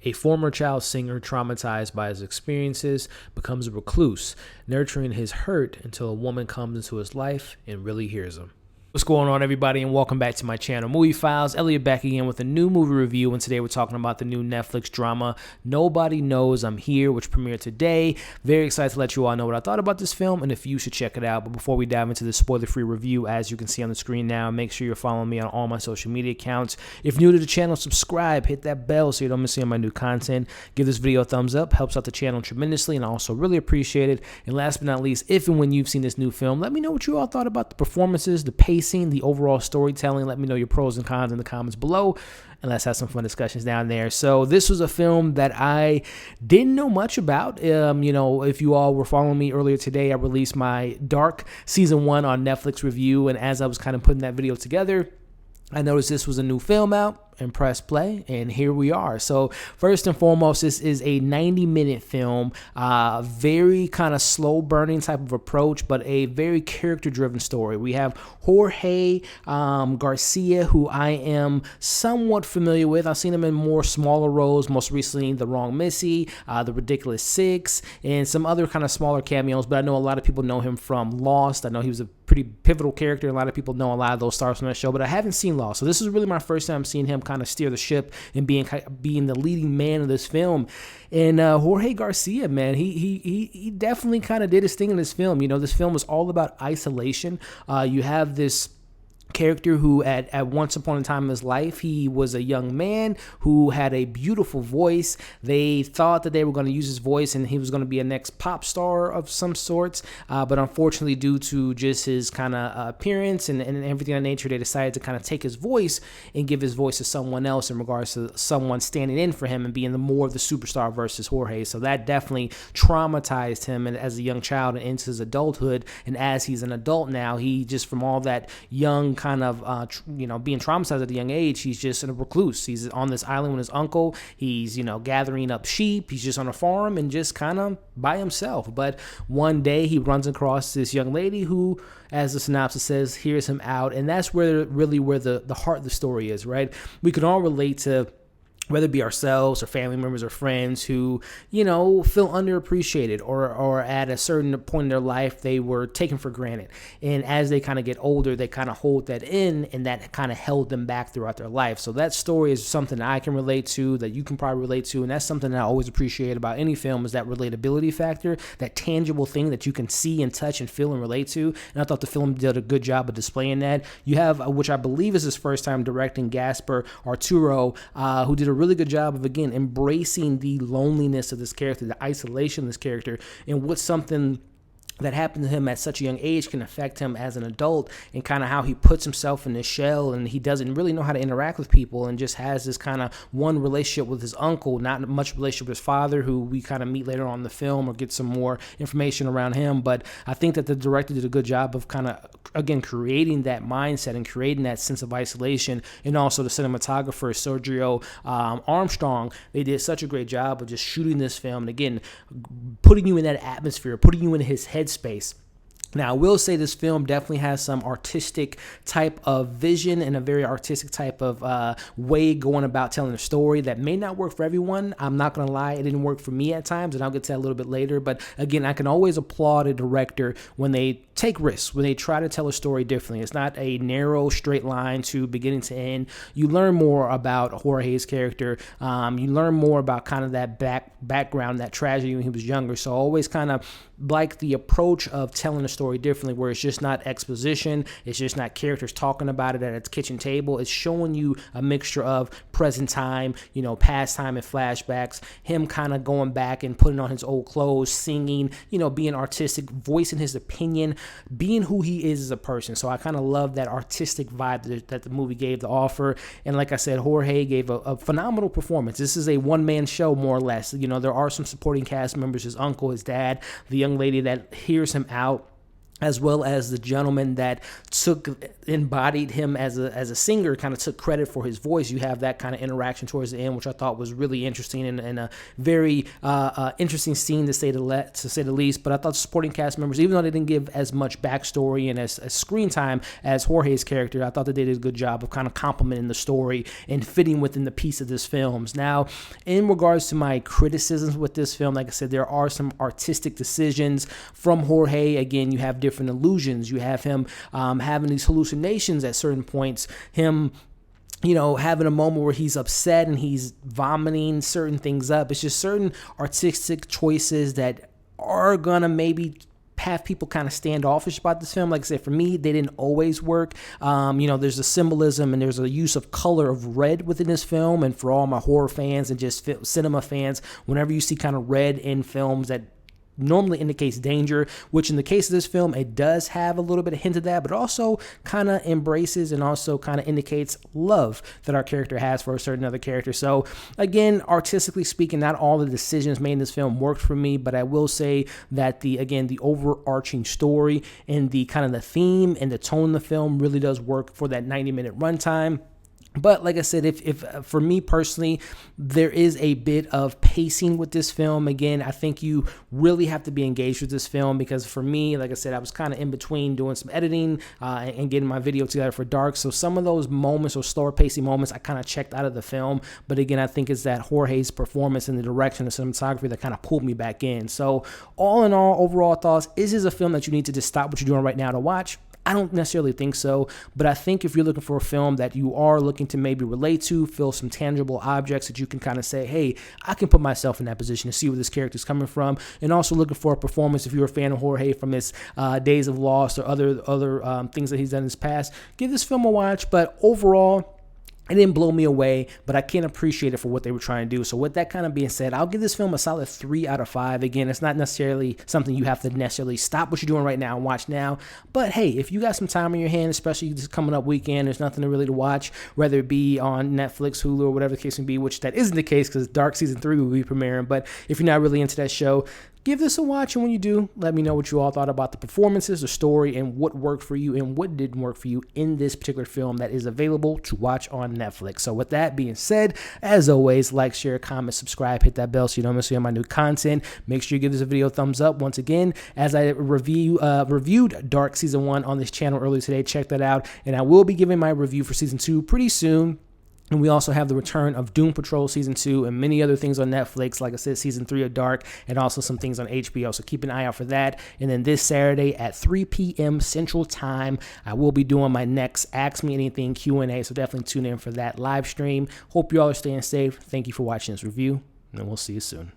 A former child singer traumatized by his experiences becomes a recluse, nurturing his hurt until a woman comes into his life and really hears him. What's going on, everybody, and welcome back to my channel, Movie Files. Elliot back again with a new movie review, and today we're talking about the new Netflix drama, Nobody Knows I'm Here, which premiered today. Very excited to let you all know what I thought about this film and if you should check it out. But before we dive into the spoiler-free review, as you can see on the screen now, make sure you're following me on all my social media accounts. If new to the channel, subscribe, hit that bell so you don't miss any of my new content. Give this video a thumbs up, helps out the channel tremendously, and I also really appreciate it. And last but not least, if and when you've seen this new film, let me know what you all thought about the performances, the pacing, the overall storytelling. Let me know your pros and cons in the comments below, and let's have some fun discussions down there. So this was a film that I didn't know much about. If you all were following me earlier today, I released my Dark Season 1 on Netflix review, and as I was kind of putting that video together, I noticed this was a new film out, and press play, and here we are. So first and foremost, this is a 90-minute film, very kind of slow burning type of approach, but a very character driven story. We have Jorge Garcia, who I am somewhat familiar with. I've seen him in more smaller roles, most recently The Wrong Missy, The Ridiculous Six, and some other kind of smaller cameos, but I know a lot of people know him from Lost. I know he was a pretty pivotal character. A lot of people know a lot of those stars from that show, but I haven't seen Lost. So this is really my first time seeing him kind of steer the ship and being the leading man of this film. And Jorge Garcia, man, he definitely kind of did his thing in this film. You know, this film is all about isolation. You have this character who at once upon a time in his life, he was a young man who had a beautiful voice. They thought that they were going to use his voice and he was going to be a next pop star of some sorts, but unfortunately, due to just his kind of appearance and everything of that nature, they decided to kind of take his voice and give his voice to someone else in regards to someone standing in for him and being the more of the superstar versus Jorge. So that definitely traumatized him and as a young child and into his adulthood. And as he's an adult now, he just, from all that young kind of being traumatized at a young age, he's just a recluse. He's on this island with his uncle. He's gathering up sheep. He's just on a farm and just kind of by himself. But one day he runs across this young lady who, as the synopsis says, hears him out, and that's where the heart of the story is, right? We can all relate to, whether it be ourselves or family members or friends who, feel underappreciated or at a certain point in their life, they were taken for granted. And as they kind of get older, they kind of hold that in, and that kind of held them back throughout their life. So that story is something that I can relate to, that you can probably relate to. And that's something that I always appreciate about any film, is that relatability factor, that tangible thing that you can see and touch and feel and relate to. And I thought the film did a good job of displaying that. You have, which I believe is his first time directing, Gaspar Antillo, who did a really good job of, again, embracing the loneliness of this character, the isolation of this character, and what's something that happened to him at such a young age can affect him as an adult, and kind of how he puts himself in this shell and he doesn't really know how to interact with people and just has this kind of one relationship with his uncle, not much relationship with his father, who we kind of meet later on in the film or get some more information around him. But I think that the director did a good job of kind of, again, creating that mindset and creating that sense of isolation. And also the cinematographer, Sergio Armstrong, they did such a great job of just shooting this film and, again, putting you in that atmosphere, putting you in his headspace. Now, I will say this film definitely has some artistic type of vision and a very artistic type of way going about telling a story that may not work for everyone. I'm not going to lie, it didn't work for me at times, and I'll get to that a little bit later. But again, I can always applaud a director when they take risks, when they try to tell a story differently. It's not a narrow, straight line to beginning to end. You learn more about Jorge's character. You learn more about kind of that background, that tragedy when he was younger. So I always kind of like the approach of telling a story differently, where it's just not exposition, it's just not characters talking about it at its kitchen table. It's showing you a mixture of present time, past time and flashbacks, him kind of going back and putting on his old clothes, singing, being artistic, voicing his opinion, being who he is as a person. So I kind of love that artistic vibe that the movie gave to offer. And like I said, Jorge gave a phenomenal performance. This is a one-man show, more or less. There are some supporting cast members, his uncle, his dad, the young lady that hears him out. as well as the gentleman that embodied him as a singer, kind of took credit for his voice. You have that kind of interaction towards the end, which I thought was really interesting and a very interesting scene to say the least. But I thought the supporting cast members, even though they didn't give as much backstory and as screen time as Jorge's character, I thought that they did a good job of kind of complementing the story and fitting within the piece of this film. Now, in regards to my criticisms with this film, like I said, there are some artistic decisions from Jorge. Again, you have different illusions. You have him having these hallucinations at certain points, him having a moment where he's upset and he's vomiting certain things up. It's just certain artistic choices that are gonna maybe have people kind of standoffish about this film. Like I said, for me, they didn't always work. There's a symbolism and there's a use of color of red within this film. And for all my horror fans and just cinema fans, whenever you see kind of red in films, that normally indicates danger, which in the case of this film, it does have a little bit of hint of that, but also kind of embraces and also kind of indicates love that our character has for a certain other character. So again, artistically speaking, not all the decisions made in this film worked for me, but I will say that the overarching story and the kind of the theme and the tone of the film really does work for that 90-minute runtime. But like I said, if for me personally, there is a bit of pacing with this film. Again, I think you really have to be engaged with this film, because for me, like I said, I was kind of in between doing some editing and getting my video together for Dark. So some of those moments or slower pacing moments, I kind of checked out of the film. But again, I think it's that Jorge's performance and the direction of cinematography that kind of pulled me back in. So all in all, overall thoughts, is this a film that you need to just stop what you're doing right now to watch? I don't necessarily think so, but I think if you're looking for a film that you are looking to maybe relate to, feel some tangible objects that you can kind of say, hey, I can put myself in that position to see where this character is coming from, and also looking for a performance, if you're a fan of Jorge from his Days of Lost or other things that he's done in his past, give this film a watch. But overall, it didn't blow me away, but I can appreciate it for what they were trying to do. So with that kind of being said, I'll give this film a solid 3 out of 5. Again, it's not necessarily something you have to necessarily stop what you're doing right now and watch now. But hey, if you got some time on your hand, especially this coming up weekend, there's nothing really to watch, whether it be on Netflix, Hulu, or whatever the case may be, which that isn't the case because Dark Season 3 will be premiering. But if you're not really into that show, give this a watch, and when you do, let me know what you all thought about the performances, the story, and what worked for you and what didn't work for you in this particular film that is available to watch on Netflix. So with that being said, as always, like, share, comment, subscribe, hit that bell so you don't miss any of my new content. Make sure you give this video a thumbs up. Once again, as I reviewed Dark Season 1 on this channel earlier today, check that out, and I will be giving my review for Season 2 pretty soon. And we also have the return of Doom Patrol Season 2 and many other things on Netflix. Like I said, Season 3 of Dark, and also some things on HBO. So keep an eye out for that. And then this Saturday at 3 p.m. Central Time, I will be doing my next Ask Me Anything Q&A. So definitely tune in for that live stream. Hope you all are staying safe. Thank you for watching this review, and we'll see you soon.